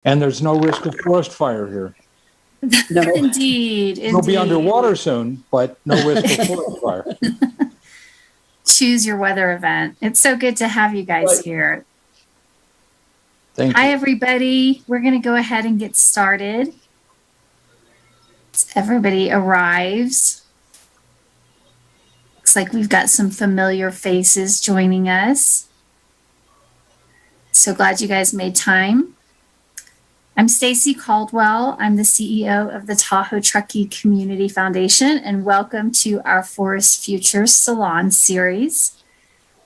And there's no risk of forest fire here. No. Indeed. We'll be underwater soon, but no risk of forest fire. Choose your weather event. It's so good to have you guys here. Thank you. Hi, everybody. We're going to go ahead and get started. As everybody arrives. Looks like we've got some familiar faces joining us. So glad you guys made time. I'm Stacy Caldwell. I'm the CEO of the Tahoe Truckee Community Foundation, and welcome to our Forest Futures Salon series.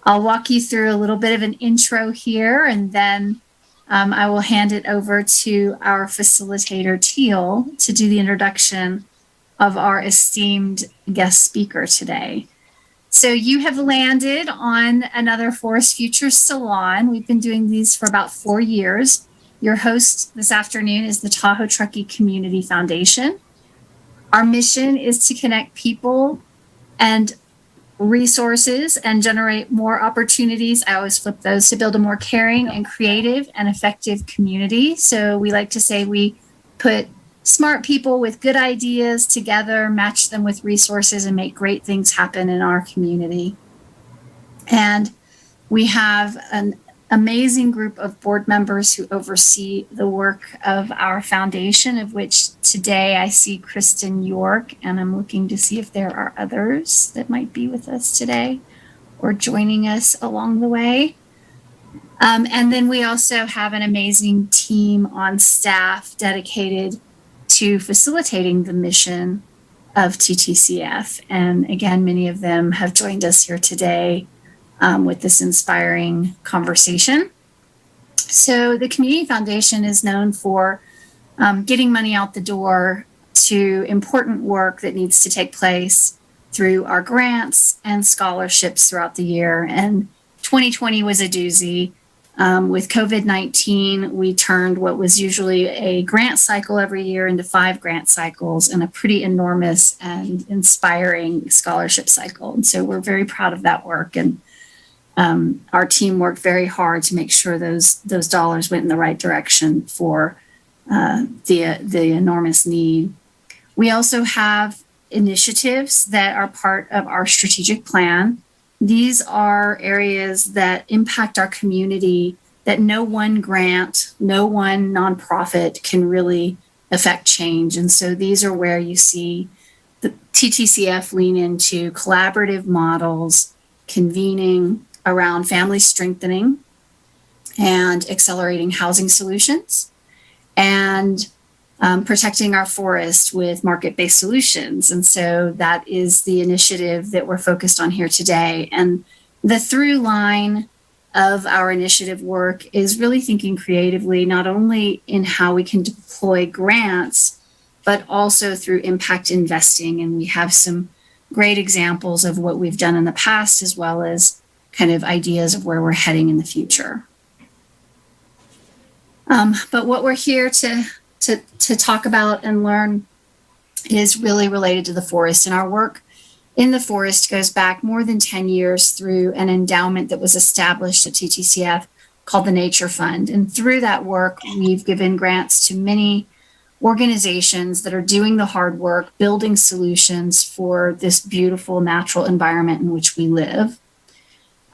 I'll walk you through a little bit of an intro here, and then I will hand it over to our facilitator, Teal, to do the introduction of our esteemed guest speaker today. So you have landed on another Forest Futures Salon. We've been doing these for about 4 years. Your host this afternoon is the Tahoe Truckee Community Foundation. Our mission is to connect people and resources and generate more opportunities. I always flip those to build a more caring and creative and effective community. So we like to say we put smart people with good ideas together, match them with resources, and make great things happen in our community. And we have an amazing group of board members who oversee the work of our foundation, of which today I see Kristen York, and I'm looking to see if there are others that might be with us today or joining us along the way. And then we also have an amazing team on staff dedicated to facilitating the mission of TTCF. And again, many of them have joined us here today with this inspiring conversation. So the Community Foundation is known for getting money out the door to important work that needs to take place through our grants and scholarships throughout the year. And 2020 was a doozy. With COVID-19, we turned what was usually a grant cycle every year into 5 grant cycles and a pretty enormous and inspiring scholarship cycle. And so we're very proud of that work. And our team worked very hard to make sure those dollars went in the right direction for the enormous need. We also have initiatives that are part of our strategic plan. These are areas that impact our community that no one grant, no one nonprofit can really affect change. And so these are where you see the TTCF lean into collaborative models, convening around family strengthening and accelerating housing solutions, and protecting our forest with market-based solutions. And so that is the initiative that we're focused on here today. And the through line of our initiative work is really thinking creatively, not only in how we can deploy grants, but also through impact investing. And we have some great examples of what we've done in the past, as well as kind of ideas of where we're heading in the future. But what we're here to talk about and learn is really related to the forest. And our work in the forest goes back more than 10 years through an endowment that was established at TTCF called the Nature Fund. And through that work, we've given grants to many organizations that are doing the hard work, building solutions for this beautiful natural environment in which we live.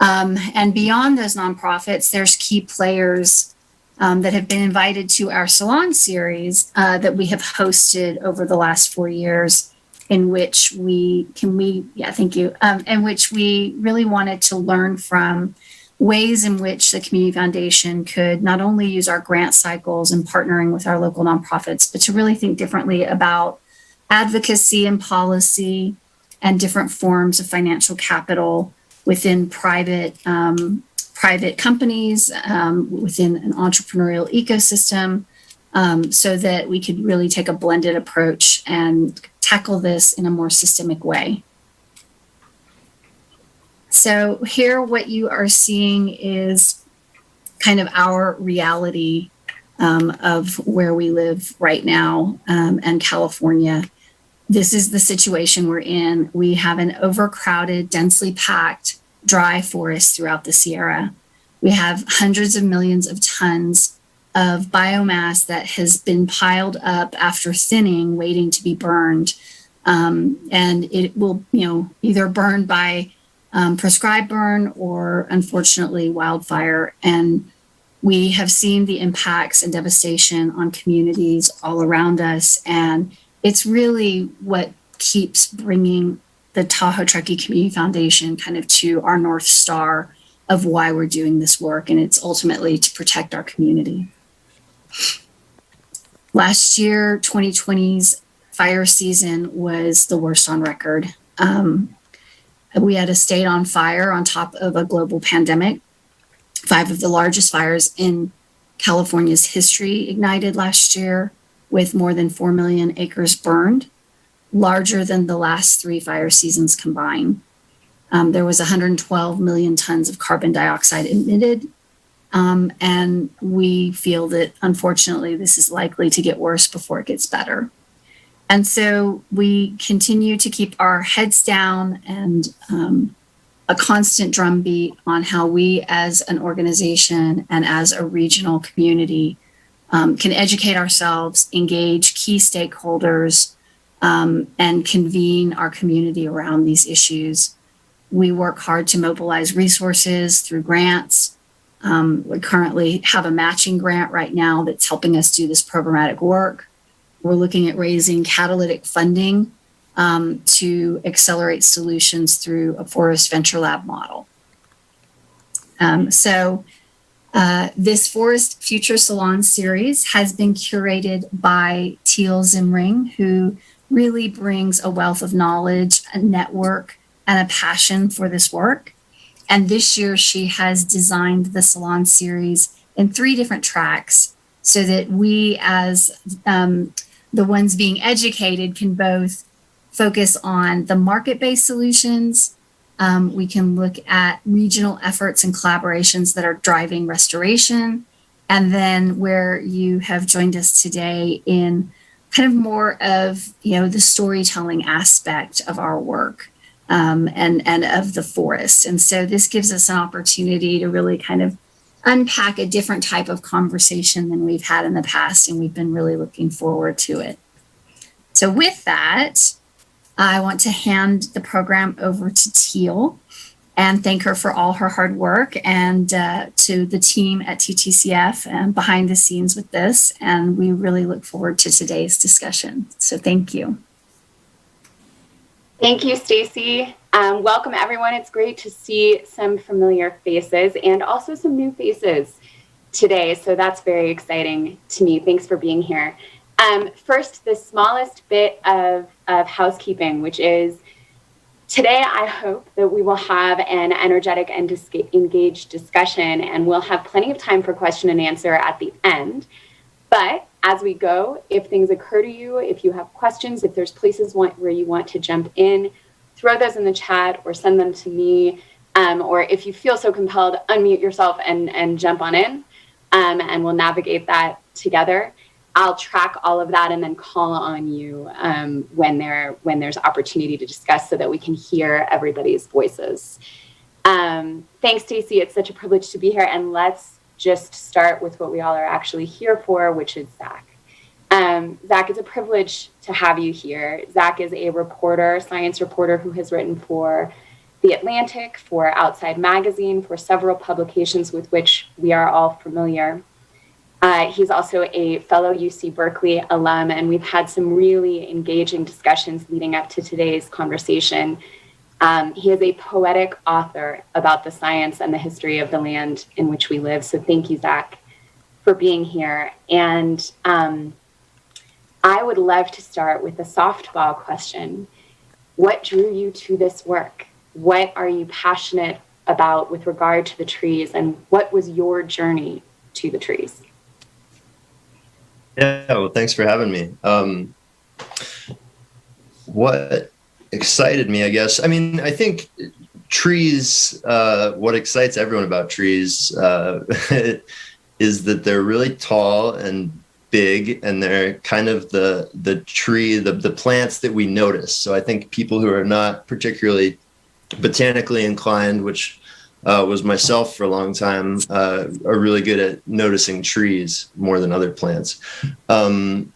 And beyond those nonprofits, there's key players that have been invited to our salon series that we have hosted over the last 4 years, in which in which we really wanted to learn from ways in which the Community Foundation could not only use our grant cycles and partnering with our local nonprofits, but to really think differently about advocacy and policy and different forms of financial capital within private companies, within an entrepreneurial ecosystem, so that we could really take a blended approach and tackle this in a more systemic way. So here, what you are seeing is kind of our reality of where we live right now, and California. This is the situation we're in. We have an overcrowded, densely packed, dry forest throughout the Sierra. We have hundreds of millions of tons of biomass that has been piled up after thinning, waiting to be burned. And it will, either burn by prescribed burn or, unfortunately, wildfire. And we have seen the impacts and devastation on communities all around us. And it's really what keeps bringing the Tahoe Truckee Community Foundation kind of to our North Star of why we're doing this work. And it's ultimately to protect our community. Last year, 2020's fire season was the worst on record. We had a state on fire on top of a global pandemic. 5 of the largest fires in California's history ignited last year, with more than 4 million acres burned, larger than the last 3 fire seasons combined. There was 112 million tons of carbon dioxide emitted. And we feel that, unfortunately, this is likely to get worse before it gets better. And so we continue to keep our heads down and a constant drumbeat on how we as an organization and as a regional community can educate ourselves, engage key stakeholders, and convene our community around these issues. We work hard to mobilize resources through grants. We currently have a matching grant right now that's helping us do this programmatic work. We're looking at raising catalytic funding to accelerate solutions through a Forest Venture Lab model. This Forest Futures Salon series has been curated by Teal Zimring, who really brings a wealth of knowledge, a network, and a passion for this work. And this year she has designed the Salon series in 3 different tracks so that we as the ones being educated can both focus on the market-based solutions. We can look at regional efforts and collaborations that are driving restoration. And then where you have joined us today in kind of more of, the storytelling aspect of our work and of the forest. And so this gives us an opportunity to really kind of unpack a different type of conversation than we've had in the past, and we've been really looking forward to it. So with that, I want to hand the program over to Teal and thank her for all her hard work, and to the team at TTCF and behind the scenes with this. And we really look forward to today's discussion. So thank you. Thank you, Stacy. Welcome, everyone. It's great to see some familiar faces and also some new faces today. So that's very exciting to me. Thanks for being here. First, the smallest bit of housekeeping, which is today, I hope that we will have an energetic and engaged discussion, and we'll have plenty of time for question and answer at the end. But as we go, if things occur to you, if you have questions, if there's places where you want to jump in, throw those in the chat or send them to me. Or if you feel so compelled, unmute yourself and jump on in, and we'll navigate that together. I'll track all of that and then call on you when there's opportunity to discuss so that we can hear everybody's voices. Thanks, Stacy. It's such a privilege to be here. And let's just start with what we all are actually here for, which is Zach. Zach, it's a privilege to have you here. Zach is a science reporter who has written for The Atlantic, for Outside Magazine, for several publications with which we are all familiar. He's also a fellow UC Berkeley alum, and we've had some really engaging discussions leading up to today's conversation. He is a poetic author about the science and the history of the land in which we live. So thank you, Zach, for being here. And I would love to start with a softball question. What drew you to this work? What are you passionate about with regard to the trees? And what was your journey to the trees? Yeah, well, thanks for having me. What excited me, I guess. I mean, I think trees, what excites everyone about trees is that they're really tall and big, and they're kind of the tree, the plants that we notice. So I think people who are not particularly botanically inclined, which was myself for a long time, are really good at noticing trees more than other plants. I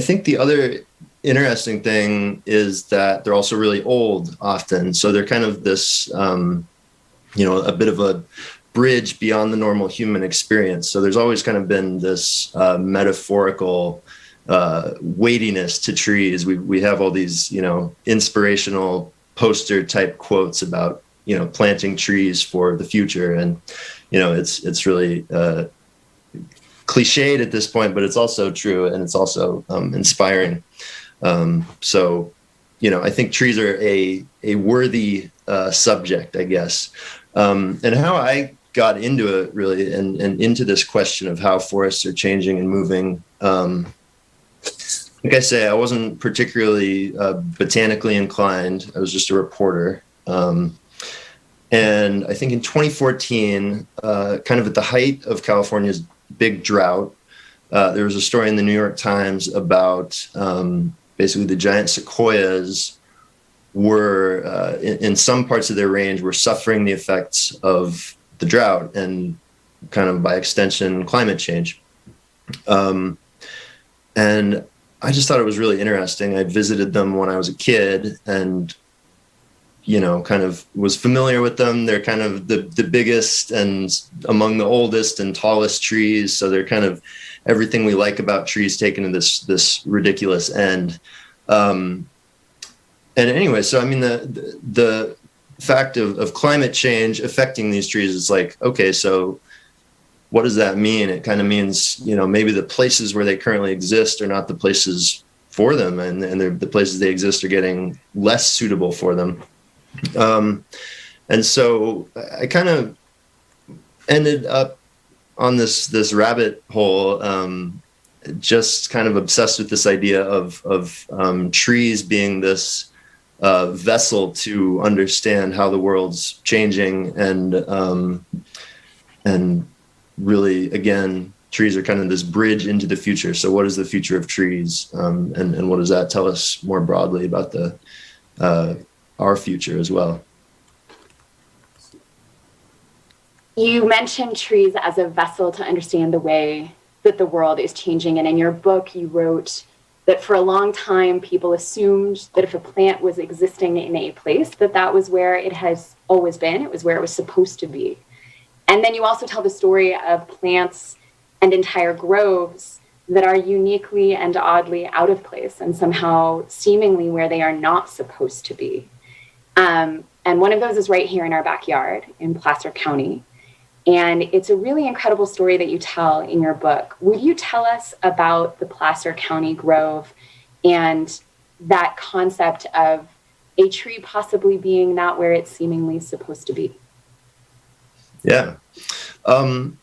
think the other interesting thing is that they're also really old often. So they're kind of this, a bit of a bridge beyond the normal human experience. So there's always kind of been this metaphorical weightiness to trees. We have all these, inspirational poster type quotes about, planting trees for the future. And, it's really cliched at this point, but it's also true. And it's also inspiring. So, I think trees are a worthy subject, I guess. And how I got into it really and into this question of how forests are changing and moving. Like I say, I wasn't particularly botanically inclined. I was just a reporter. And I think in 2014, kind of at the height of California's big drought, there was a story in the New York Times about basically the giant sequoias were, in some parts of their range, were suffering the effects of the drought and kind of by extension, climate change. And I just thought it was really interesting. I visited them when I was a kid and, kind of was familiar with them. They're kind of the biggest and among the oldest and tallest trees. So they're kind of everything we like about trees taken to this ridiculous end. And anyway, so I mean, the fact of climate change affecting these trees is like, okay, so what does that mean? It kind of means, maybe the places where they currently exist are not the places for them, and the places they exist are getting less suitable for them. And so I kind of ended up on this rabbit hole, just kind of obsessed with this idea of trees being this vessel to understand how the world's changing, and really, again, trees are kind of this bridge into the future. So what is the future of trees? And what does that tell us more broadly about our future as well? You mentioned trees as a vessel to understand the way that the world is changing. And in your book, you wrote that for a long time, people assumed that if a plant was existing in a place, that was where it has always been. It was where it was supposed to be. And then you also tell the story of plants and entire groves that are uniquely and oddly out of place and somehow seemingly where they are not supposed to be. And one of those is right here in our backyard in Placer County. And it's a really incredible story that you tell in your book. Would you tell us about the Placer County Grove and that concept of a tree possibly being not where it's seemingly supposed to be? Yeah. And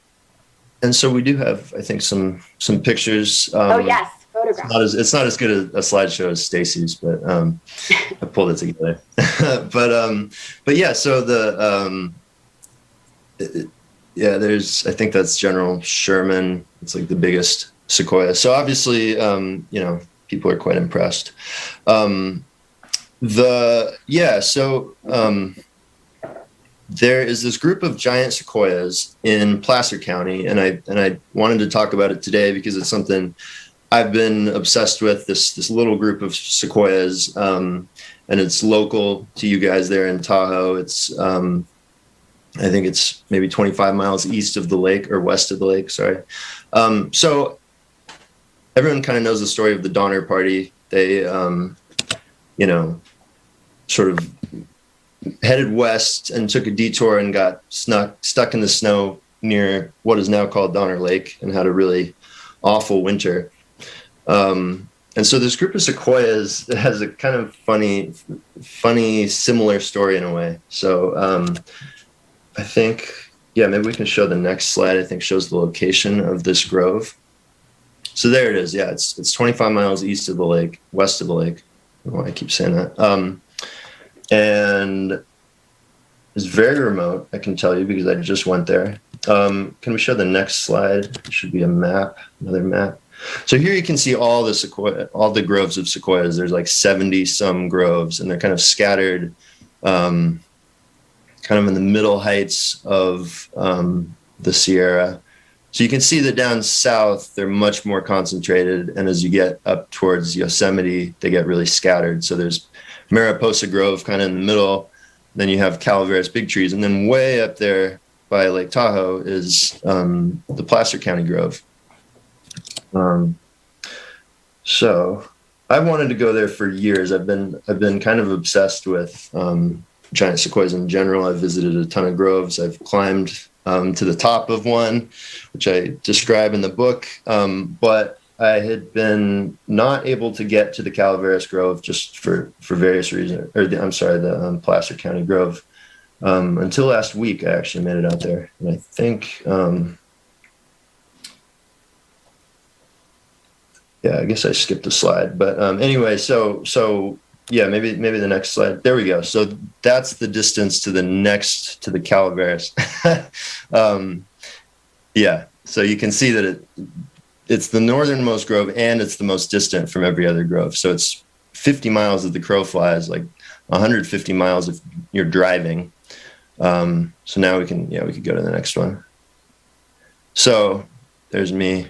so we do have, I think, some pictures. Oh, yes, photographs. It's not as good a slideshow as Stacy's, but I pulled it together. But yeah, so there's, I think that's General Sherman. It's like the biggest sequoia. So obviously, people are quite impressed. There is this group of giant sequoias in Placer County, and I wanted to talk about it today because it's something I've been obsessed with. This little group of sequoias, and it's local to you guys there in Tahoe. It's I think it's maybe 25 miles east of the lake, or west of the lake. Sorry. So everyone kind of knows the story of the Donner Party. They, sort of headed west and took a detour and got stuck in the snow near what is now called Donner Lake and had a really awful winter. And so this group of sequoias has a kind of funny, similar story in a way. So I think, maybe we can show the next slide. I think shows the location of this grove. So there it is. Yeah, it's 25 miles east of the lake, west of the lake. I don't know why I keep saying that. And it's very remote, I can tell you, because I just went there. Can we show the next slide? It should be a map, another map. So here you can see all the groves of sequoias. There's like 70 some groves, and they're kind of scattered, kind kind of in the middle heights of the Sierra. So you can see that down south, they're much more concentrated. And as you get up towards Yosemite, they get really scattered. So there's Mariposa Grove kind of in the middle. Then you have Calaveras big trees. And then way up there by Lake Tahoe is the Placer County Grove. So I wanted to go there for years. I've been kind of obsessed with giant sequoias in general. I've visited a ton of groves. I've climbed to the top of one, which I describe in the book. But I had been not able to get to the Calaveras Grove just for various reasons, the Placer County Grove, until last week. I actually made it out there. And I think, I guess I skipped a slide, but anyway, so yeah, maybe the next slide. There we go. So that's the distance to the Calaveras. So you can see that it's the northernmost grove and it's the most distant from every other grove. So it's 50 miles as the crow flies, like 150 miles if you're driving. So now we could go to the next one. So there's me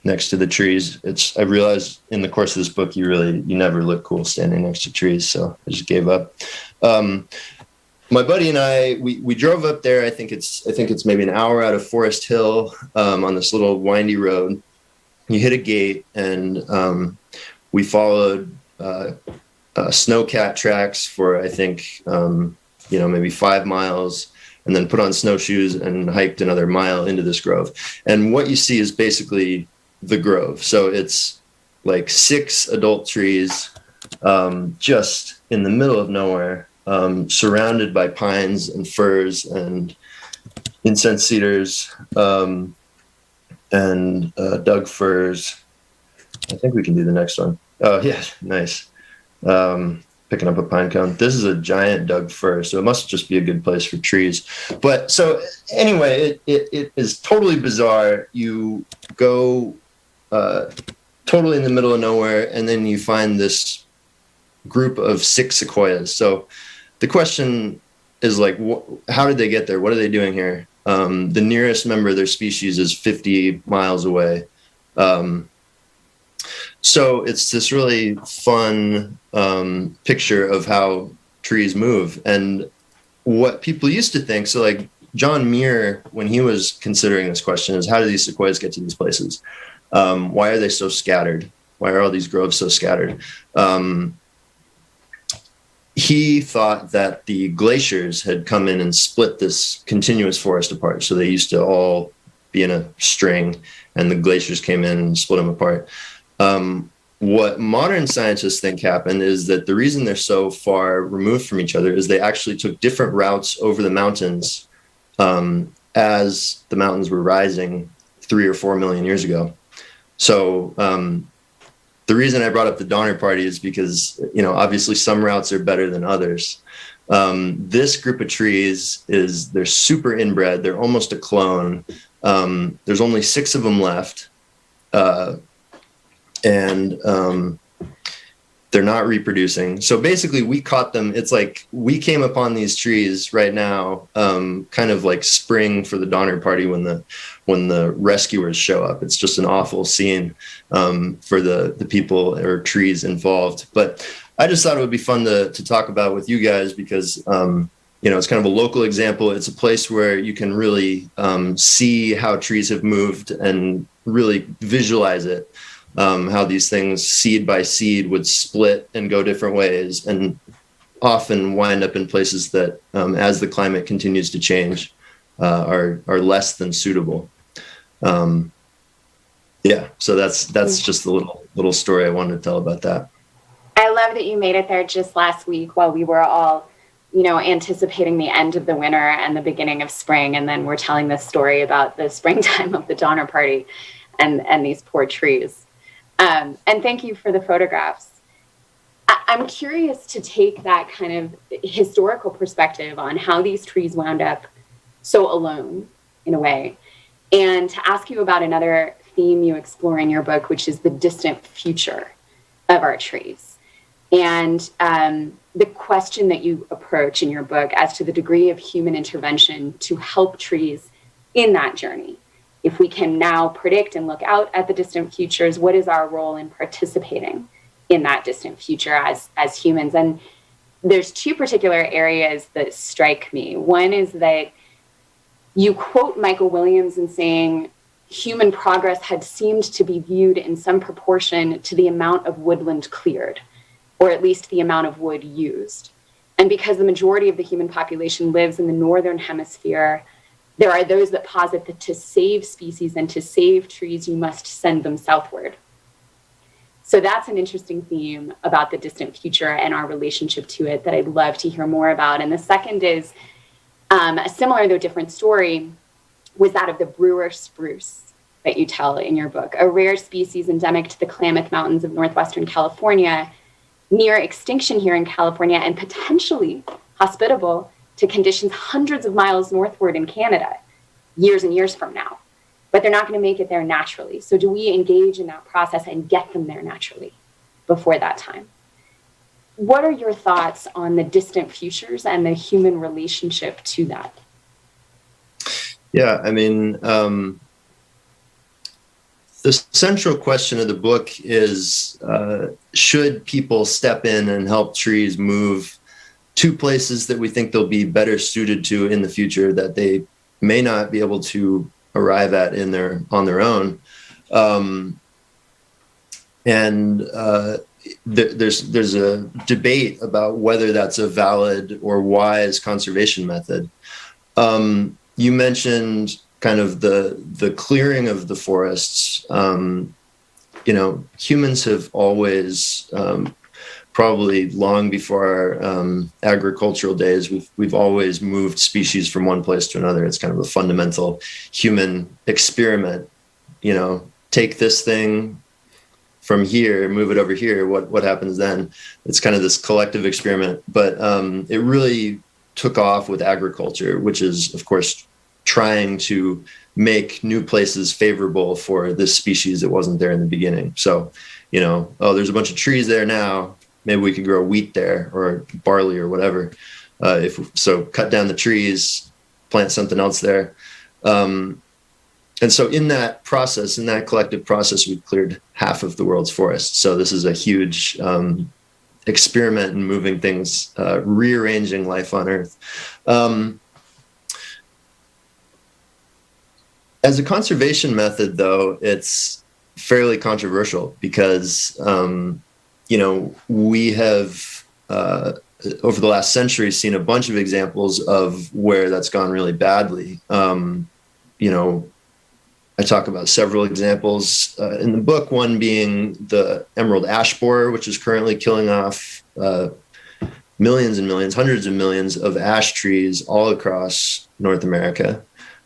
next to the trees. I realized in the course of this book, you never look cool standing next to trees. So I just gave up. My buddy and I, we drove up there. I think it's maybe an hour out of Forest Hill, on this little windy road. You hit a gate and, we followed, snowcat tracks for, I think, maybe 5 miles, and then put on snowshoes and hiked another mile into this grove. And what you see is basically the grove. So it's like 6 adult trees, just in the middle of nowhere, surrounded by pines and firs and incense cedars, and Doug firs. I think we can do the next one. Oh yeah, nice. Picking up a pine cone. This is a giant Doug fir, so it must just be a good place for trees. But so anyway, it is totally bizarre. You go totally in the middle of nowhere, and then you find this group of 6 sequoias. So the question is like, how did they get there? What are they doing here? The nearest member of their species is 50 miles away. So it's this really fun picture of how trees move. And what people used to think, so like John Muir, when he was considering this question, is how do these sequoias get to these places? Why are they so scattered? Why are all these groves so scattered? He thought that the glaciers had come in and split this continuous forest apart. So they used to all be in a string, and the glaciers came in and split them apart. What modern scientists think happened is that the reason they're so far removed from each other is they actually took different routes over the mountains as the mountains were rising 3 or 4 million years ago. So the reason I brought up the Donner Party is because, obviously some routes are better than others. This group of trees they're super inbred. They're almost a clone. There's only 6 of them left. And they're not reproducing. So basically we caught them. It's like we came upon these trees right now, kind of like spring for the Donner Party when the rescuers show up. It's just an awful scene for the people or trees involved. But I just thought it would be fun to talk about with you guys because, it's kind of a local example. It's a place where you can really see how trees have moved and really visualize it. How these things seed by seed would split and go different ways and often wind up in places that, as the climate continues to change, are less than suitable. So that's just the little story I wanted to tell about that. I love that you made it there just last week while we were all, anticipating the end of the winter and the beginning of spring. And then we're telling this story about the springtime of the Donner Party and these poor trees. And thank you for the photographs. I'm curious to take that kind of historical perspective on how these trees wound up so alone in a way, and to ask you about another theme you explore in your book, which is the distant future of our trees. And the question that you approach in your book as to the degree of human intervention to help trees in that journey. If we can now predict and look out at the distant futures, what is our role in participating in that distant future as humans? And there's two particular areas that strike me. One is that you quote Michael Williams in saying, human progress had seemed to be viewed in some proportion to the amount of woodland cleared, or at least the amount of wood used. And because the majority of the human population lives in the northern hemisphere, there are those that posit that to save species and to save trees, you must send them southward. So that's an interesting theme about the distant future and our relationship to it that I'd love to hear more about. And the second is a similar though different story was that of the Brewer spruce that you tell in your book, a rare species endemic to the Klamath Mountains of northwestern California, near extinction here in California and potentially hospitable to conditions hundreds of miles northward in Canada, years and years from now. But they're not going to make it there naturally. So do we engage in that process and get them there naturally before that time? What are your thoughts on the distant futures and the human relationship to that? Yeah, I mean, the central question of the book is, should people step in and help trees move to places that we think they'll be better suited to in the future that they may not be able to arrive at on their own? There's a debate about whether that's a valid or wise conservation method. You mentioned kind of the clearing of the forests. Humans have always, probably long before our agricultural days, we've always moved species from one place to another. It's kind of a fundamental human experiment. Take this thing from here, move it over here. What happens then? It's kind of this collective experiment. But it really took off with agriculture, which is, of course, trying to make new places favorable for this species that wasn't there in the beginning. So, there's a bunch of trees there now. Maybe we could grow wheat there or barley or whatever. Cut down the trees, plant something else there. And so in that process, in that collective process, we've cleared half of the world's forests. So this is a huge experiment in moving things, rearranging life on Earth. As a conservation method, though, it's fairly controversial because, we have, over the last century, seen a bunch of examples of where that's gone really badly. I talk about several examples in the book, one being the emerald ash borer, which is currently killing off millions and millions, hundreds of millions of ash trees all across North America.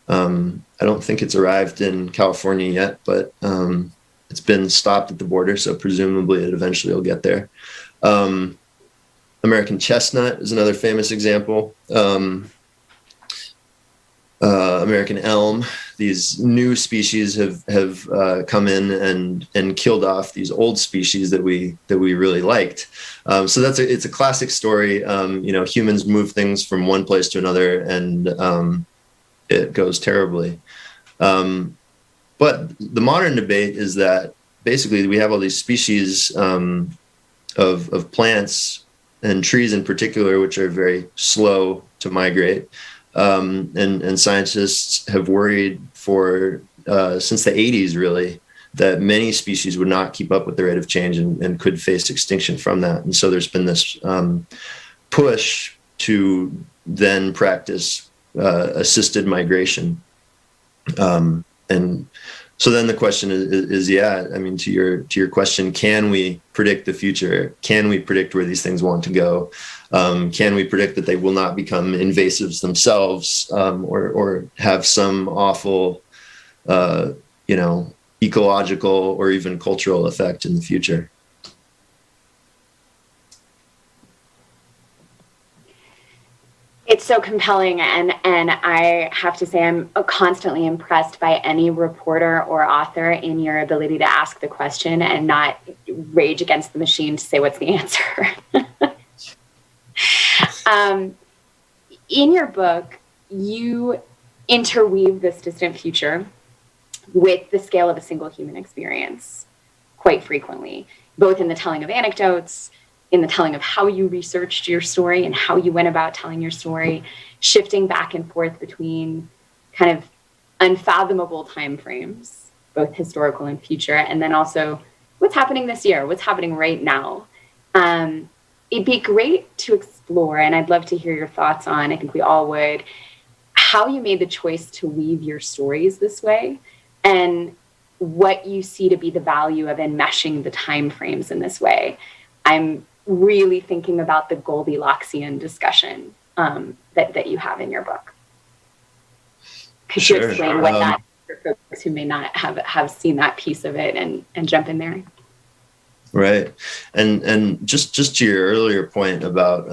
I don't think it's arrived in California yet, but it's been stopped at the border, so presumably it eventually will get there. American chestnut is another famous example. American elm, these new species have come in and killed off these old species that we really liked. So it's a classic story. Humans move things from one place to another, and it goes terribly. But the modern debate is that basically we have all these species of plants and trees in particular, which are very slow to migrate. And scientists have worried for since the 80s, really, that many species would not keep up with the rate of change and could face extinction from that. And so there's been this push to then practice assisted migration. And so then the question is, to your question, can we predict the future? Can we predict where these things want to go? Can we predict that they will not become invasives themselves, or have some awful, ecological or even cultural effect in the future? It's so compelling, and I have to say I'm constantly impressed by any reporter or author in your ability to ask the question and not rage against the machine to say what's the answer. In your book, you interweave this distant future with the scale of a single human experience quite frequently, both in the telling of anecdotes, in the telling of how you researched your story and how you went about telling your story, shifting back and forth between kind of unfathomable timeframes, both historical and future, and then also what's happening this year, what's happening right now. It'd be great to explore, and I'd love to hear your thoughts on, I think we all would, how you made the choice to weave your stories this way, and what you see to be the value of enmeshing the timeframes in this way. I'm really thinking about the Goldilocksian discussion that you have in your book. Could you explain what that is for folks who may not have seen that piece of it and jump in there? Right. And just to your earlier point about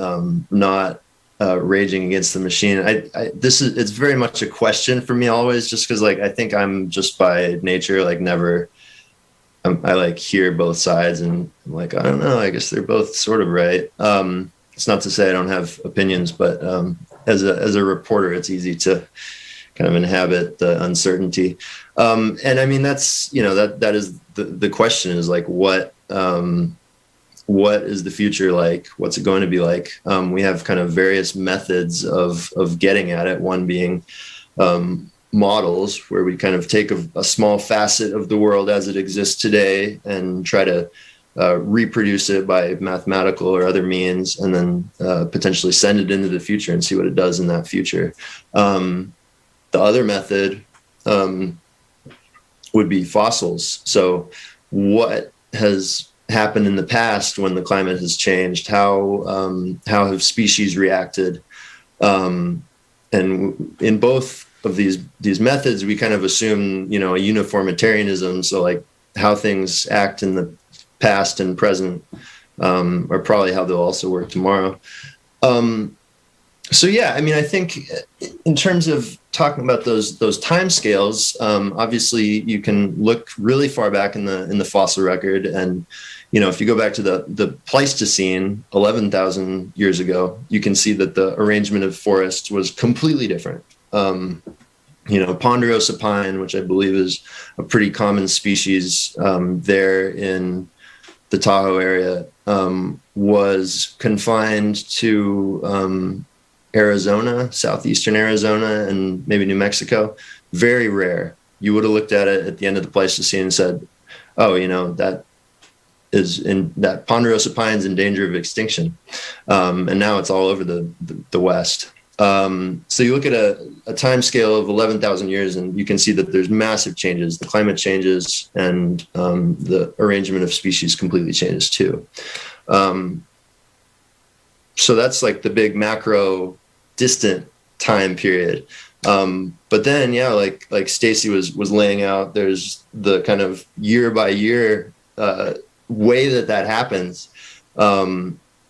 not raging against the machine, it's very much a question for me always, just because like I think I'm just by nature like never I like hear both sides and I'm like, I don't know, I guess they're both sort of right. It's not to say I don't have opinions, but as a reporter, it's easy to kind of inhabit the uncertainty. And I mean, that's, that is the question is like, what is the future like? What's it going to be like? We have kind of various methods of getting at it. One being models, where we kind of take a small facet of the world as it exists today and try to reproduce it by mathematical or other means, and then potentially send it into the future and see what it does in that future. The other method would be fossils. So what has happened in the past when the climate has changed? How have species reacted? And in both of these methods, we kind of assume, a uniformitarianism. So like how things act in the past and present are probably how they'll also work tomorrow. So yeah, I mean, I think in terms of talking about those time scales, obviously you can look really far back in the fossil record, and if you go back to the Pleistocene, 11,000 years ago, you can see that the arrangement of forests was completely different. Ponderosa pine, which I believe is a pretty common species there in the Tahoe area, was confined to Arizona, southeastern Arizona, and maybe New Mexico. Very rare. You would have looked at it at the end of the Pleistocene and said, oh, that Ponderosa pine is in danger of extinction. And now it's all over the West. So you look at a time scale of 11,000 years and you can see that there's massive changes. The climate changes and the arrangement of species completely changes too. So that's like the big macro distant time period. But then, yeah, like Stacy was laying out, there's the kind of year by year way that happens.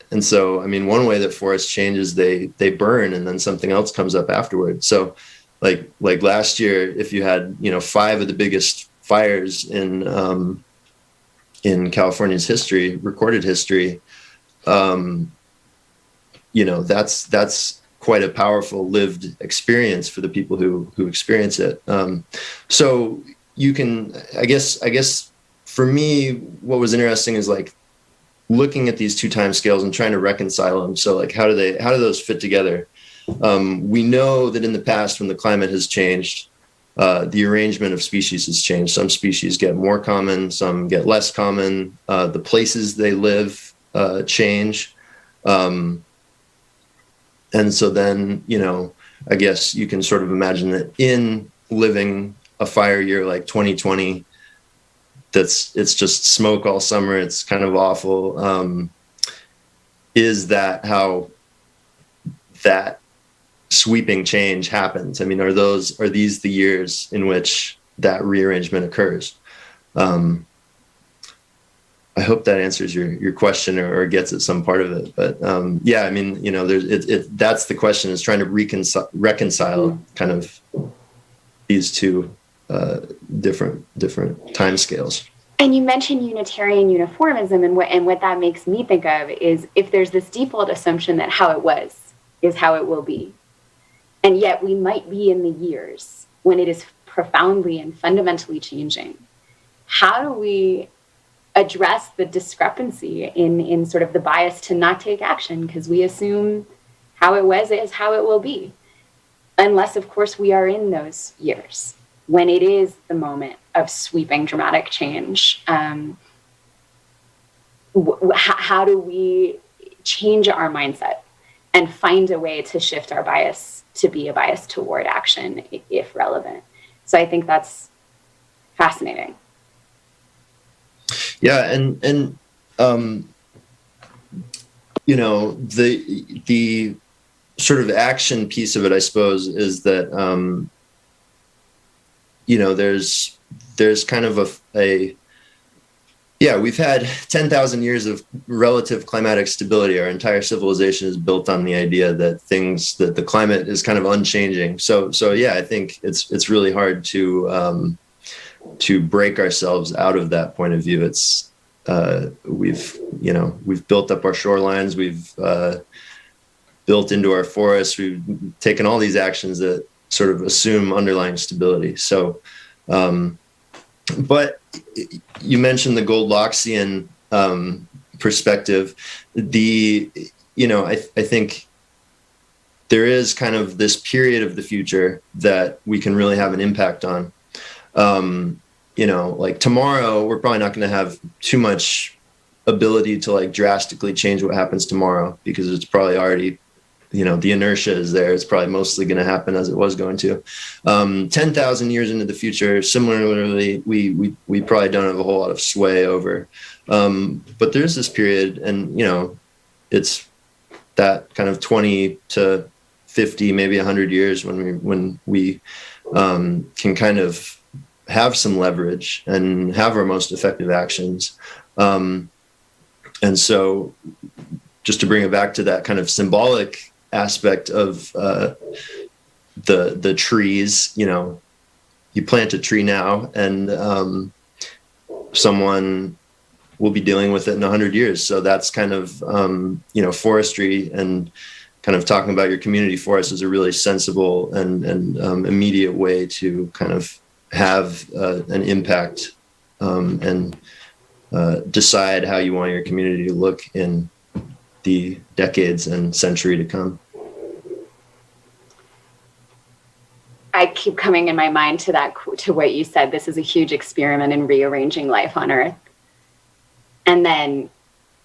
And so, I mean, one way that forests change is they burn and then something else comes up afterward. So like last year, if you had, 5 of the biggest fires in California's history, recorded history, that's quite a powerful lived experience for the people who experience it. So you can, I guess for me, what was interesting is like looking at these two time scales and trying to reconcile them. So like, how do those fit together? We know that in the past, when the climate has changed, the arrangement of species has changed. Some species get more common, some get less common. The places they live change. And so then, I guess you can sort of imagine that in living a fire year like 2020, it's just smoke all summer, it's kind of awful. Is that how that sweeping change happens? I mean, are these the years in which that rearrangement occurs? I hope that answers your question or gets at some part of it. But yeah, I mean, you know, that's the question, is trying to reconcile kind of these two different timescales. And you mentioned Unitarian uniformism, and what that makes me think of is, if there's this default assumption that how it was is how it will be, and yet we might be in the years when it is profoundly and fundamentally changing. How do we address the discrepancy in sort of the bias to not take action because we assume how it was is how it will be? Unless, of course, we are in those years when it is the moment of sweeping dramatic change. How do we change our mindset and find a way to shift our bias to be a bias toward action if relevant? So I think that's fascinating. Yeah, and you know, the sort of action piece of it, I suppose, is that you know, there's kind of we've had 10,000 years of relative climatic stability. Our entire civilization is built on the idea that the climate is kind of unchanging. So yeah, I think it's really hard to break ourselves out of that point of view. It's we've built up our shorelines, we've built into our forests, we've taken all these actions that sort of assume underlying stability. So, but you mentioned the Goldilocksian perspective. I think there is kind of this period of the future that we can really have an impact on. Like tomorrow, we're probably not going to have too much ability to like drastically change what happens tomorrow, because it's probably already, the inertia is there. It's probably mostly going to happen as it was going to. 10,000 years into the future, similarly, we probably don't have a whole lot of sway over. But there's this period, and it's that kind of 20 to 50, maybe 100 years when we can kind of have some leverage and have our most effective actions. And so just to bring it back to that kind of symbolic aspect of the trees, you plant a tree now and someone will be dealing with it in 100 years. So that's kind of, forestry and kind of talking about your community forest is a really sensible and immediate way to kind of have an impact and decide how you want your community to look in the decades and century to come. I keep coming in my mind to what you said. This is a huge experiment in rearranging life on Earth. And then,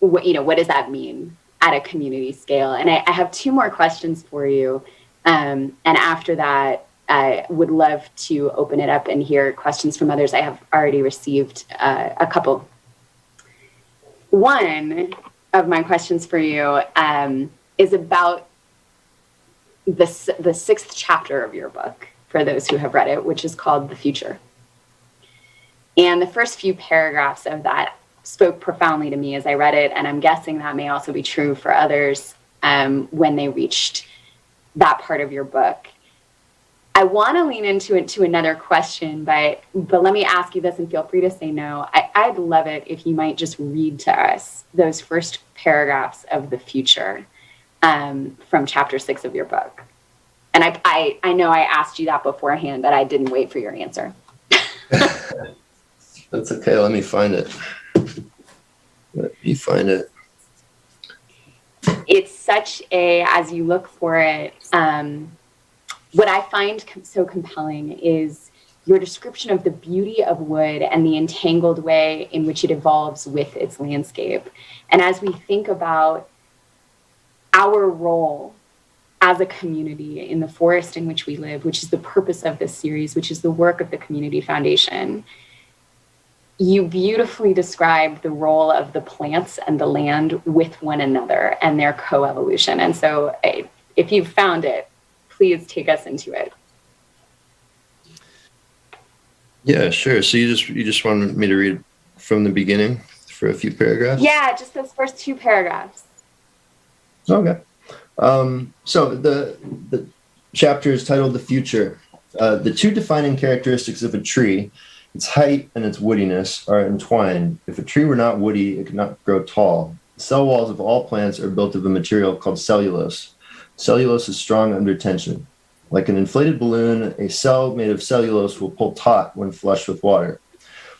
what does that mean at a community scale? And I have two more questions for you. And after that, I would love to open it up and hear questions from others. I have already received a couple. One of my questions for you is about the sixth chapter of your book, for those who have read it, which is called The Future. And the first few paragraphs of that spoke profoundly to me as I read it, and I'm guessing that may also be true for others when they reached that part of your book. I want to lean into another question, but let me ask you this, and feel free to say no. I'd love it if you might just read to us those first paragraphs of The Future from chapter 6 of your book. And I know I asked you that beforehand, but I didn't wait for your answer. That's okay. Let me find it. It's such as you look for it, what I find so compelling is your description of the beauty of wood and the entangled way in which it evolves with its landscape. And as we think about our role as a community in the forest in which we live, which is the purpose of this series, which is the work of the Community Foundation, you beautifully describe the role of the plants and the land with one another and their coevolution. And so if you've found it, please take us into it. Yeah, sure. So you just wanted me to read from the beginning, for a few paragraphs? Yeah, just those first 2 paragraphs. Okay. So the chapter is titled The Future. The 2 defining characteristics of a tree, its height and its woodiness, are entwined. If a tree were not woody, it could not grow tall. The cell walls of all plants are built of a material called cellulose. Cellulose is strong under tension. Like an inflated balloon, a cell made of cellulose will pull taut when flushed with water.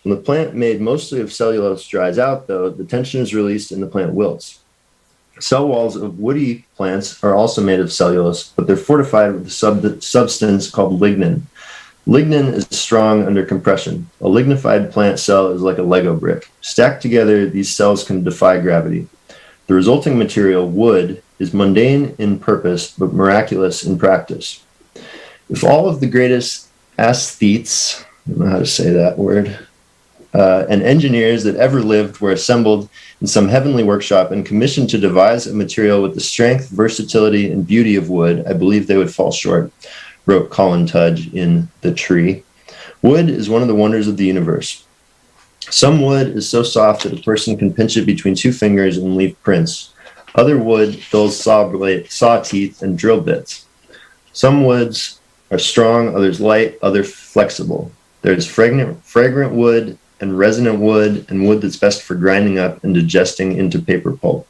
When the plant made mostly of cellulose dries out, though, the tension is released and the plant wilts. Cell walls of woody plants are also made of cellulose, but they're fortified with a substance called lignin. Lignin is strong under compression. A lignified plant cell is like a Lego brick. Stacked together, these cells can defy gravity. The resulting material, wood, is mundane in purpose, but miraculous in practice. If all of the greatest aesthetes, I don't know how to say that word, and engineers that ever lived were assembled in some heavenly workshop and commissioned to devise a material with the strength, versatility, and beauty of wood, I believe they would fall short, wrote Colin Tudge in The Tree. Wood is one of the wonders of the universe. Some wood is so soft that a person can pinch it between 2 fingers and leave prints. Other wood dulls saw teeth and drill bits. Some woods are strong, others light, others flexible. There's fragrant wood and resonant wood, and wood that's best for grinding up and digesting into paper pulp.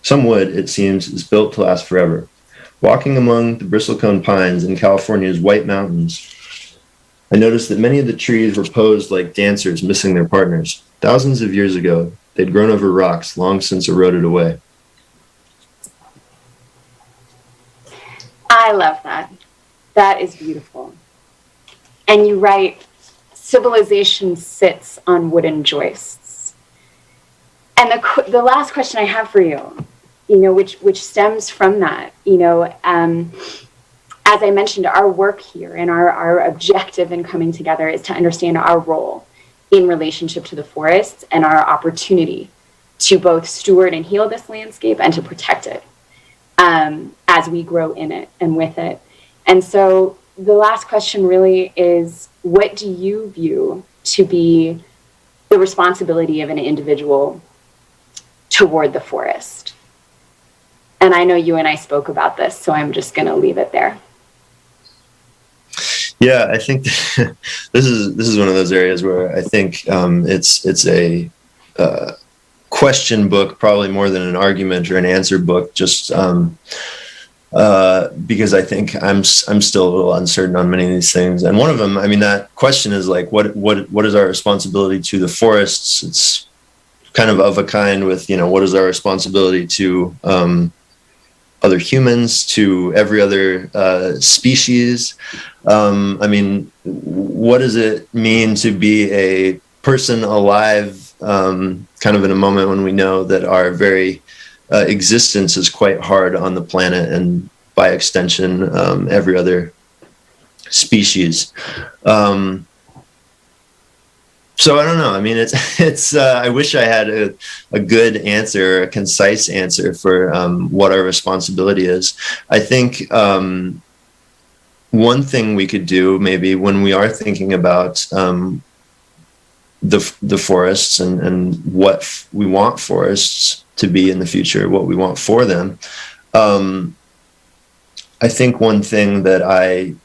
Some wood, it seems, is built to last forever. Walking among the bristlecone pines in California's White Mountains, I noticed that many of the trees were posed like dancers missing their partners. Thousands of years ago, they'd grown over rocks long since eroded away. I love that. That is beautiful. And you write, civilization sits on wooden joists. And the last question I have for you, which stems from that, as I mentioned, our work here and our objective in coming together is to understand our role in relationship to the forests and our opportunity to both steward and heal this landscape and to protect it as we grow in it and with it. And so the last question really is, what do you view to be the responsibility of an individual toward the forest? And I know you and I spoke about this, so I'm just going to leave it there. Yeah, I think this is one of those areas where I think it's a question book, probably more than an argument or an answer book, just because I think I'm still a little uncertain on many of these things. And one of them, I mean, that question is like, what is our responsibility to the forests? It's kind of a kind with, what is our responsibility to other humans, to every other species? I mean, what does it mean to be a person alive, kind of in a moment when we know that our very existence is quite hard on the planet, and by extension, every other species. So I don't know. I mean, it's. I wish I had a good answer, a concise answer for what our responsibility is. I think one thing we could do, maybe when we are thinking about the forests and what we want forests to be in the future, what we want for them. I think one thing that I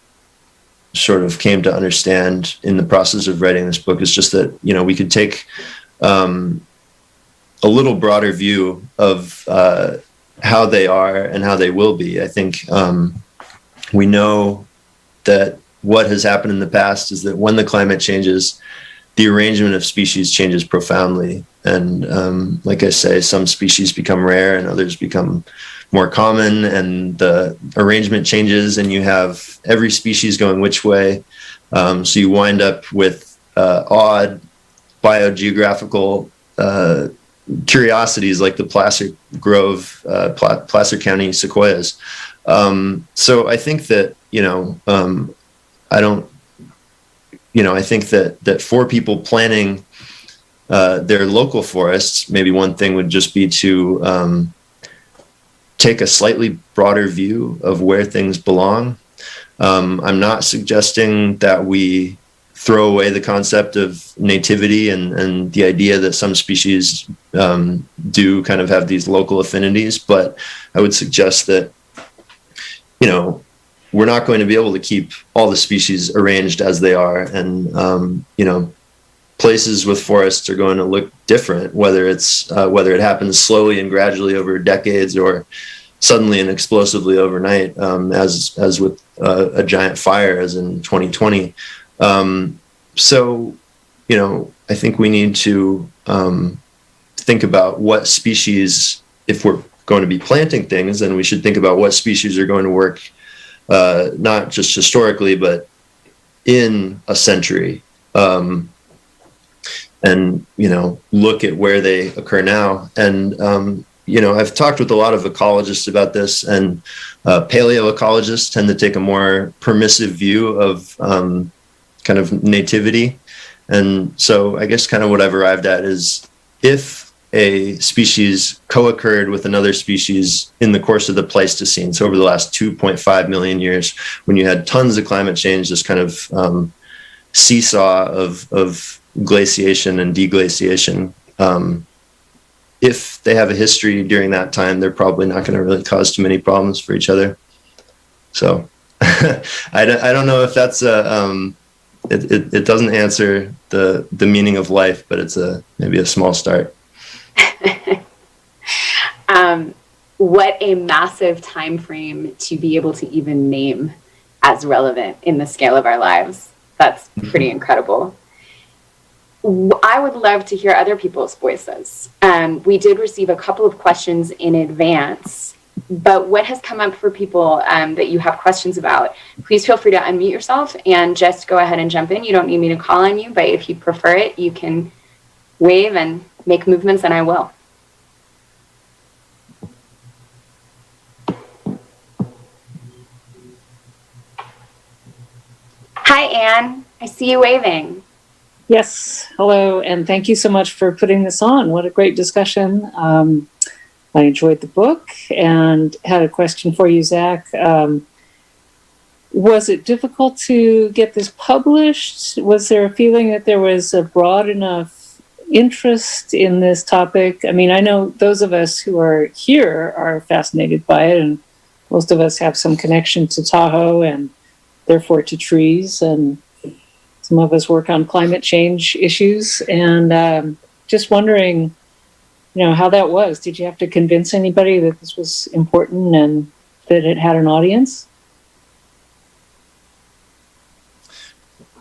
sort of came to understand in the process of writing this book is just that, we could take a little broader view of how they are and how they will be. I think we know that what has happened in the past is that when the climate changes, the arrangement of species changes profoundly. And like I say, some species become rare and others become more common, and the arrangement changes, and you have every species going which way. So you wind up with odd biogeographical curiosities like the Placer Grove, Placer County sequoias. So I think that, I think that for people planning their local forests, maybe one thing would just be to take a slightly broader view of where things belong. I'm not suggesting that we throw away the concept of nativity and the idea that some species do kind of have these local affinities. But I would suggest that, you know, we're not going to be able to keep all the species arranged as they are. And, you know, places with forests are going to look different, whether it happens slowly and gradually over decades or suddenly and explosively overnight, as with a giant fire, as in 2020. So, you know, I think we need to think about what species, if we're going to be planting things, then we should think about what species are going to work, not just historically, but in a century. And, you know, look at where they occur now. And, you know, I've talked with a lot of ecologists about this, and paleoecologists tend to take a more permissive view of kind of nativity. And so I guess kind of what I've arrived at is, if a species co-occurred with another species in the course of the Pleistocene, so over the last 2.5 million years, when you had tons of climate change, this kind of seesaw of glaciation and deglaciation, if they have a history during that time, they're probably not going to really cause too many problems for each other. So I don't know if that's it doesn't answer the meaning of life, but it's maybe a small start. What a massive time frame to be able to even name as relevant in the scale of our lives. That's pretty incredible. I would love to hear other people's voices. We did receive a couple of questions in advance, but what has come up for people that you have questions about? Please feel free to unmute yourself and just go ahead and jump in. You don't need me to call on you, but if you prefer it, you can wave and make movements, and I will. Hi, Anne. I see you waving. Yes, hello, and thank you so much for putting this on. What a great discussion. I enjoyed the book and had a question for you, Zach. Was it difficult to get this published? Was there a feeling that there was a broad enough interest in this topic? I mean, I know those of us who are here are fascinated by it, and most of us have some connection to Tahoe and therefore to trees, and some of us work on climate change issues, and just wondering, you know, how that was. Did you have to convince anybody that this was important and that it had an audience?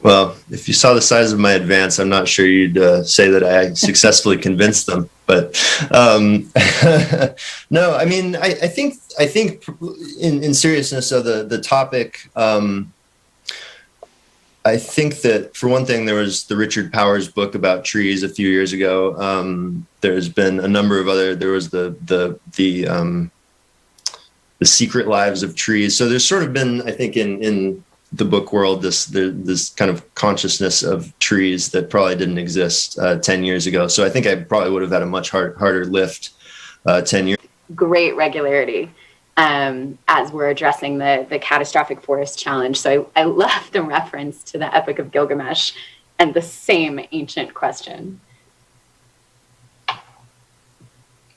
Well, if you saw the size of my advance, I'm not sure you'd say that I successfully convinced them. But no, I mean, I think in seriousness of the topic, I think that, for one thing, there was the Richard Powers book about trees a few years ago. There's been a number of other. There was the Secret Lives of Trees. So there's sort of been, I think, in the book world, this kind of consciousness of trees that probably didn't exist 10 years ago. So I think I probably would have had a much harder lift 10 years. Great regularity. As we're addressing the catastrophic forest challenge. So I love the reference to the Epic of Gilgamesh and the same ancient question.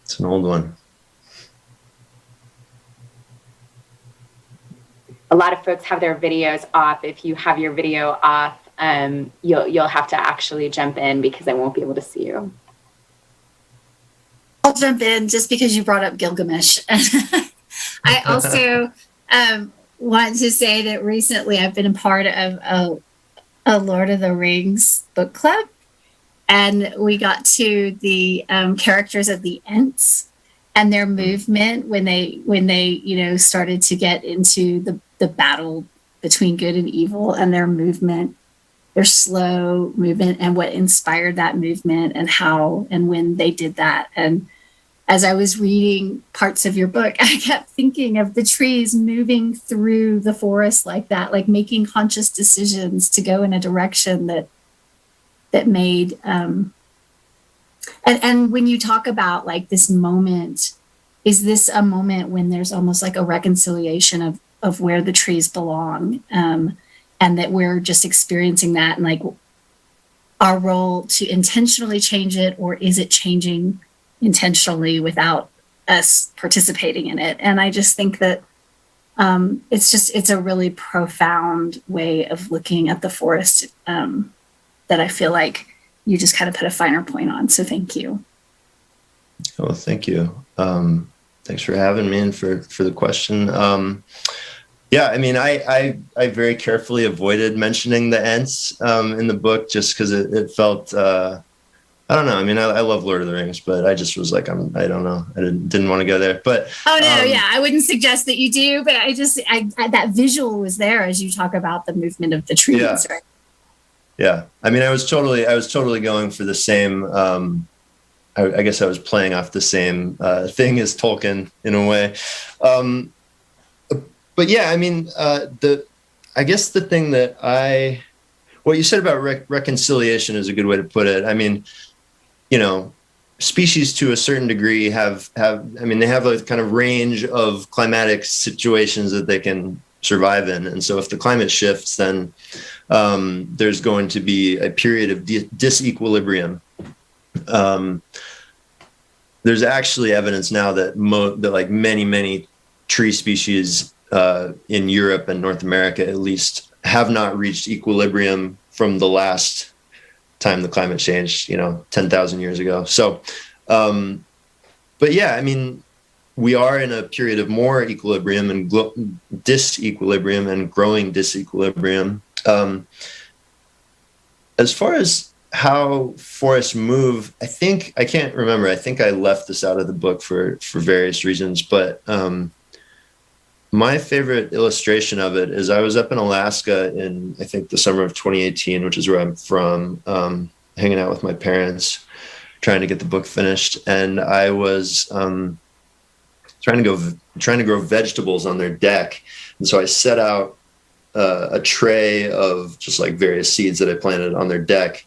It's an old one. A lot of folks have their videos off. If you have your video off, you'll have to actually jump in because I won't be able to see you. I'll jump in just because you brought up Gilgamesh. I also want to say that recently I've been a part of a Lord of the Rings book club, and we got to the characters of the Ents and their movement when they started to get into the battle between good and evil, and their movement, their slow movement, and what inspired that movement, and how and when they did that. And as I was reading parts of your book, I kept thinking of the trees moving through the forest like that, like making conscious decisions to go in a direction that made, and when you talk about like this moment, is this a moment when there's almost like a reconciliation of where the trees belong? and that we're just experiencing that, and like our role to intentionally change it, or is it changing intentionally without us participating in it? And I just think that it's a really profound way of looking at the forest that I feel like you just kind of put a finer point on. So thank you. Oh, thank you. Thanks for having me and for the question. Yeah, I mean, I very carefully avoided mentioning the Ents in the book just because it felt, I don't know. I mean, I love Lord of the Rings, but I just was like, I don't know. I didn't want to go there. But oh no, yeah, I wouldn't suggest that you do, but I that visual was there as you talk about the movement of the trees. Yeah. Right? Yeah, I mean, I was totally going for the same. I guess I was playing off the same thing as Tolkien in a way. But yeah, I mean, I guess the thing that what you said about reconciliation is a good way to put it. I mean, you know, species to a certain degree have I mean, they have a kind of range of climatic situations that they can survive in. And so if the climate shifts, then there's going to be a period of disequilibrium. There's actually evidence now that like many tree species in Europe and North America, at least, have not reached equilibrium from the last time the climate changed, 10,000 years ago. So, but yeah, I mean, we are in a period of more equilibrium and disequilibrium and growing disequilibrium. As far as how forests move, I can't remember. I think I left this out of the book for various reasons, but my favorite illustration of it is I was up in Alaska in, I think, the summer of 2018, which is where I'm from, hanging out with my parents, trying to get the book finished. And I was trying to grow vegetables on their deck. And so I set out a tray of just like various seeds that I planted on their deck.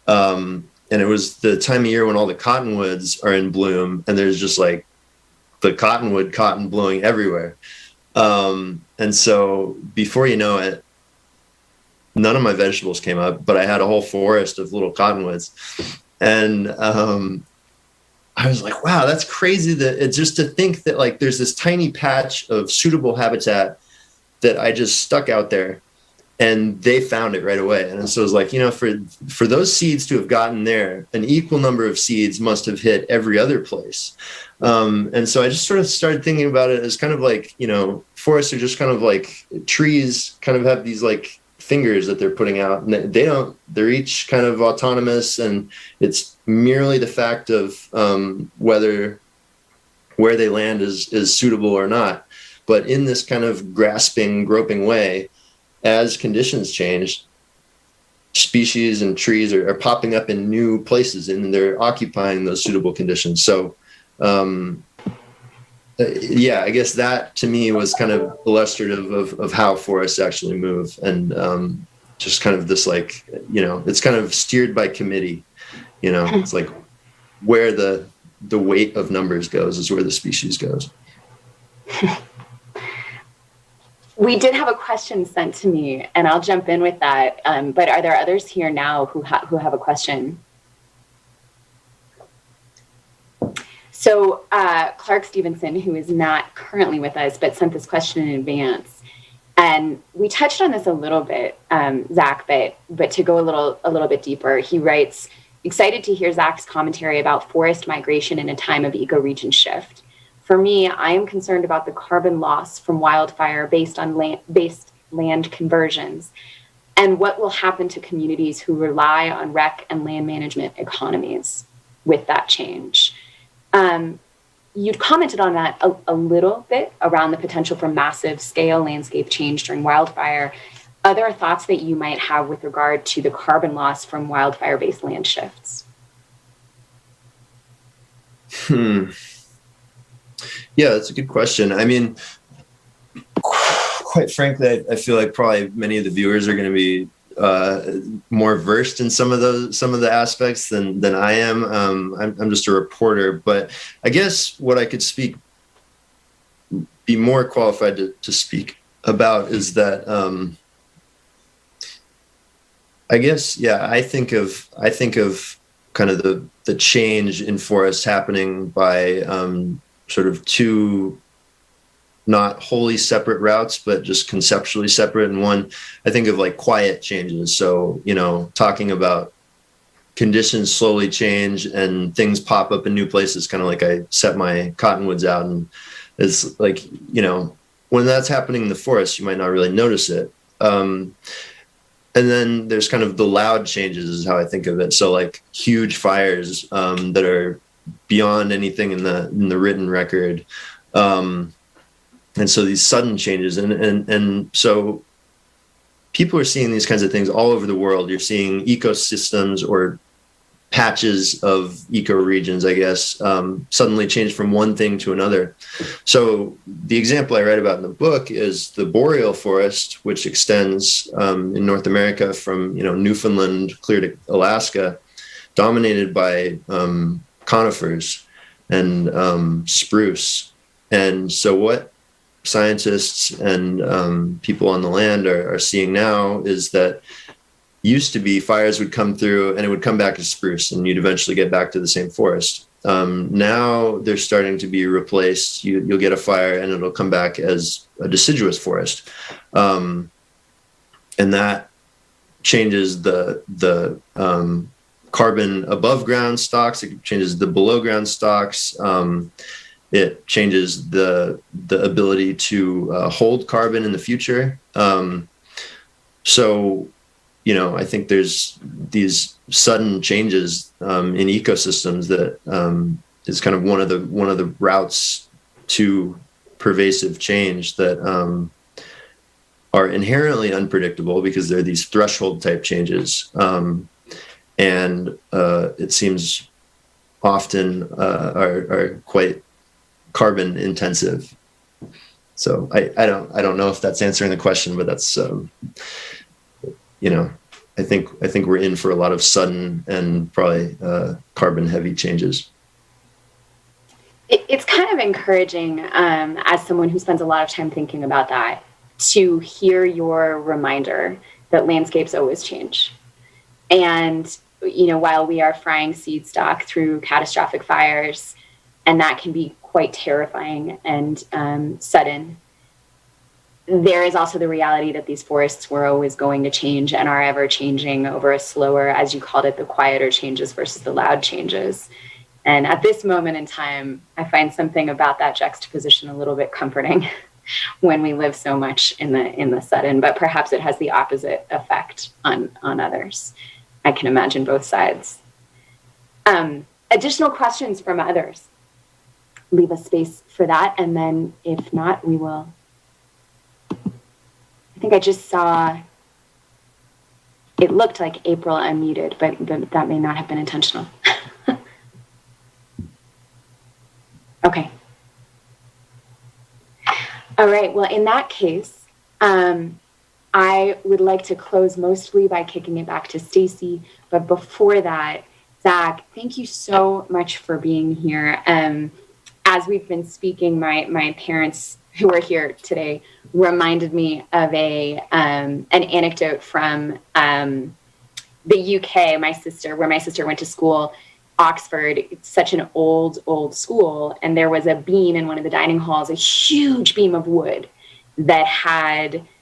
And it was the time of year when all the cottonwoods are in bloom, and there's just like the cotton blowing everywhere. And so before you know it, none of my vegetables came up, but I had a whole forest of little cottonwoods. And I was like, wow, that's crazy that it's just to think that like there's this tiny patch of suitable habitat that I just stuck out there and they found it right away. And so it was like, for those seeds to have gotten there, an equal number of seeds must have hit every other place. And so I just sort of started thinking about it as kind of like, forests are just kind of like trees kind of have these like fingers that they're putting out, and they're each kind of autonomous, and it's merely the fact of where they land is suitable or not. But in this kind of grasping, groping way, as conditions change, species and trees are popping up in new places, and they're occupying those suitable conditions. So, yeah, I guess that to me was kind of illustrative of how forests actually move, and just kind of this like, it's kind of steered by committee. It's like where the weight of numbers goes is where the species goes. We did have a question sent to me, and I'll jump in with that. But are there others here now who have a question? So Clark Stevenson, who is not currently with us, but sent this question in advance. And we touched on this a little bit, Zach, but to go a little bit deeper, he writes, excited to hear Zach's commentary about forest migration in a time of ecoregion shift. For me, I am concerned about the carbon loss from wildfire based on land conversions, and what will happen to communities who rely on rec and land management economies with that change. You'd commented on that a little bit around the potential for massive scale landscape change during wildfire. Other thoughts that you might have with regard to the carbon loss from wildfire-based land shifts? Yeah, that's a good question. I mean, quite frankly, I feel like probably many of the viewers are going to be more versed in some of the aspects than I am. I'm just a reporter, but I guess what I could be more qualified to speak about is that I guess, yeah, I think of kind of the change in forests happening by sort of two not wholly separate routes, but just conceptually separate. And one, I think of like quiet changes. So, talking about conditions slowly change and things pop up in new places, kind of like I set my cottonwoods out, and it's like, when that's happening in the forest, you might not really notice it. And then there's kind of the loud changes is how I think of it. So like huge fires that are beyond anything in the written record. And so these sudden changes, and so people are seeing these kinds of things all over the world. You're seeing ecosystems or patches of ecoregions, I guess, suddenly change from one thing to another. So the example I write about in the book is the boreal forest, which extends in North America from Newfoundland clear to Alaska, dominated by conifers and spruce. And so what scientists and people on the land are seeing now is that used to be fires would come through and it would come back as spruce and you'd eventually get back to the same forest. Now they're starting to be replaced. You'll get a fire and it'll come back as a deciduous forest. And that changes the carbon above ground stocks. It changes the below ground stocks. It changes the ability to hold carbon in the future. So, I think there's these sudden changes in ecosystems that is kind of one of the routes to pervasive change that are inherently unpredictable because they're these threshold type changes, and it seems often are quite carbon intensive. So I don't know if that's answering the question, but that's I think we're in for a lot of sudden and probably carbon heavy changes. It's kind of encouraging, as someone who spends a lot of time thinking about that, to hear your reminder that landscapes always change. And, while we are frying seed stock through catastrophic fires, and that can be quite terrifying and sudden, there is also the reality that these forests were always going to change and are ever changing over a slower, as you called it, the quieter changes versus the loud changes. And at this moment in time, I find something about that juxtaposition a little bit comforting when we live so much in the sudden, but perhaps it has the opposite effect on others. I can imagine both sides. Additional questions from others? Leave a space for that, and then if not, we will. I think I just saw, it looked like April unmuted, but that may not have been intentional. Okay. All right, well, in that case, I would like to close mostly by kicking it back to Stacy, but before that, Zach, thank you so much for being here. As we've been speaking, my parents who are here today reminded me of an anecdote from the UK, where my sister went to school, Oxford. It's such an old school, and there was a beam in one of the dining halls, a huge beam of wood that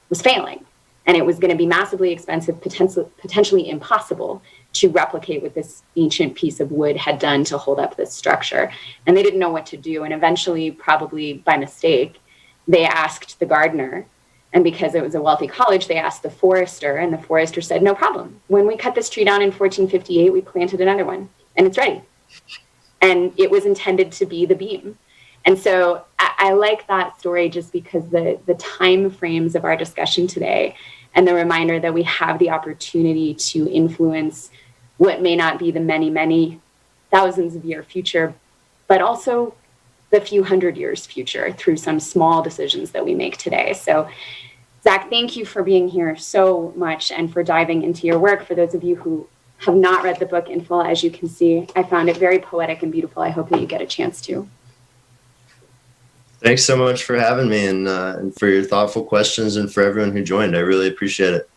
was failing, and it was going to be massively expensive, potentially impossible to replicate what this ancient piece of wood had done to hold up this structure. And they didn't know what to do, and eventually, probably by mistake, they asked the gardener, and because it was a wealthy college, they asked the forester, and the forester said, no problem. When we cut this tree down in 1458, we planted another one, and it's ready. And it was intended to be the beam. And so I like that story just because the time frames of our discussion today and the reminder that we have the opportunity to influence what may not be the many, many thousands of year future, but also the few hundred years future through some small decisions that we make today. So Zach, thank you for being here so much and for diving into your work. For those of you who have not read the book in full, as you can see, I found it very poetic and beautiful. I hope that you get a chance to. Thanks so much for having me and for your thoughtful questions and for everyone who joined. I really appreciate it.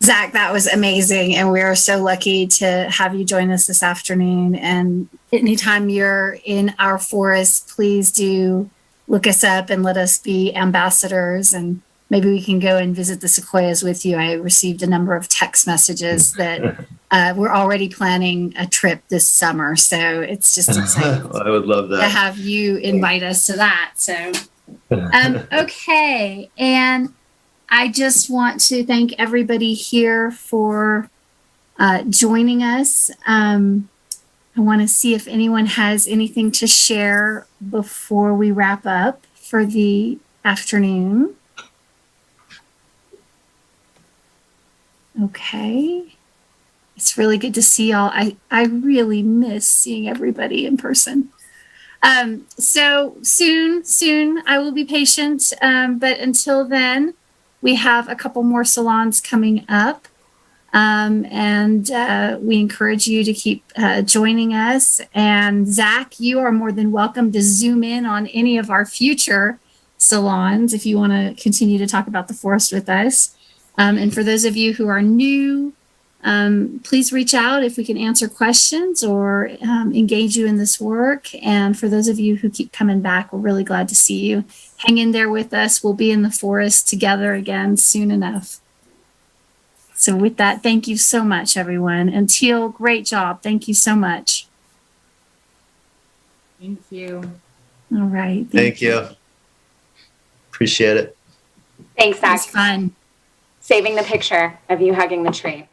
Zach, that was amazing. And we are so lucky to have you join us this afternoon. And anytime you're in our forest, please do look us up and let us be ambassadors. And maybe we can go and visit the sequoias with you. I received a number of text messages that we're already planning a trip this summer. So it's just exciting I would love to that. have you invite us to that. So, okay. And I just want to thank everybody here for joining us. I want to see if anyone has anything to share before we wrap up for the afternoon. Okay. It's really good to see y'all. I really miss seeing everybody in person. So soon I will be patient. But until then, we have a couple more salons coming up. And we encourage you to keep joining us. And Zach, you are more than welcome to zoom in on any of our future salons if you want to continue to talk about the forest with us. And for those of you who are new, please reach out if we can answer questions or engage you in this work. And for those of you who keep coming back, we're really glad to see you. Hang in there with us. We'll be in the forest together again soon enough. So with that, thank you so much, everyone. And Teal, great job. Thank you so much. Thank you. All right. Thank you. Appreciate it. Thanks, That was Zach. fun. Saving the picture of you hugging the tree.